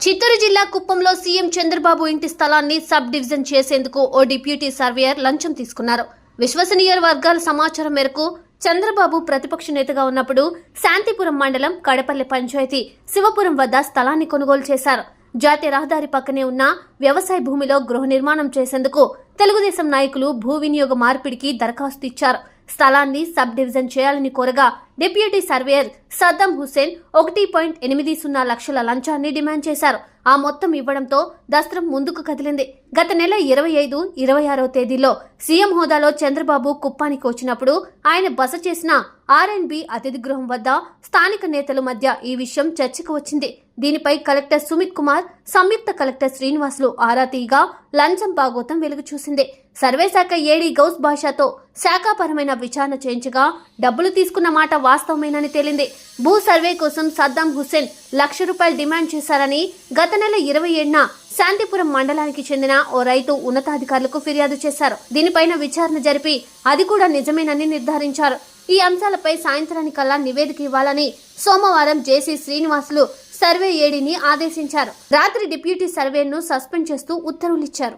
చిత్తూరు జిల్లా కుప్పంలో సీఎం చంద్రబాబు ఇంటి స్థలాన్ని సబ్ డివిజన్ చేసేందుకు ఓ డిప్యూటీ సర్వేయర్ లంచం తీసుకున్నారు. విశ్వసనీయ వర్గాల సమాచారం మేరకు చంద్రబాబు ప్రతిపక్ష నేతగా ఉన్నప్పుడు శాంతిపురం మండలం కడపల్లి పంచాయతీ శివపురం వద్ద స్థలాన్ని కొనుగోలు చేశారు. జాతీయ రహదారి పక్కనే ఉన్న వ్యవసాయ భూమిలో గృహ నిర్మాణం చేసేందుకు తెలుగుదేశం నాయకులు భూ వినియోగ మార్పిడికి దరఖాస్తు ఇచ్చారు. స్థలాన్ని సబ్ డివిజన్ చేయాలని కోరగా డిప్యూటీ సర్వేయర్ సద్దాం హుస్సేన్ 1.80 లక్షల లంచాన్ని డిమాండ్ చేశారు. ఆ మొత్తం ఇవ్వడంతో దస్త్రం ముందుకు కదిలింది. గత నెల 25, 26వ తేదీల్లో సీఎం హోదాలో చంద్రబాబు కుప్పానికి వచ్చినప్పుడు ఆయన బస చేసిన ఆర్ఎన్బి అతిథి గృహం వద్ద స్థానిక నేతల మధ్య ఈ విషయం చర్చకు వచ్చింది. దీనిపై కలెక్టర్ సుమిత్ కుమార్, సంయుక్త కలెక్టర్ శ్రీనివాసులు ఆరా తీయగా లంచం భాగోతం వెలుగు చూసింది. సర్వే శాఖ ఏడీ గౌస్ భాషతో శాఖాపరమైన విచారణ చేయించగా డబ్బులు తీసుకున్న మాట వాస్తవమేనని తేలింది. భూ సర్వే కోసం సద్దాం హుస్సేన్ ₹1,00,000 డిమాండ్ చేశారని గత నెల 27న శాంతిపురం మండలానికి చెందిన ఓ రైతు ఉన్నతాధికారులకు ఫిర్యాదు చేశారు. దీనిపైన విచారణ జరిపి అది కూడా నిజమేనని నిర్ధారించారు. ఈ అంశాలపై సాయంత్రానికల్లా నివేదిక ఇవ్వాలని సోమవారం జేసీ శ్రీనివాసులు సర్వే ఏడీని ఆదేశించారు. రాత్రి డిప్యూటీ సర్వేను సస్పెండ్ చేస్తూ ఉత్తర్వులిచ్చారు.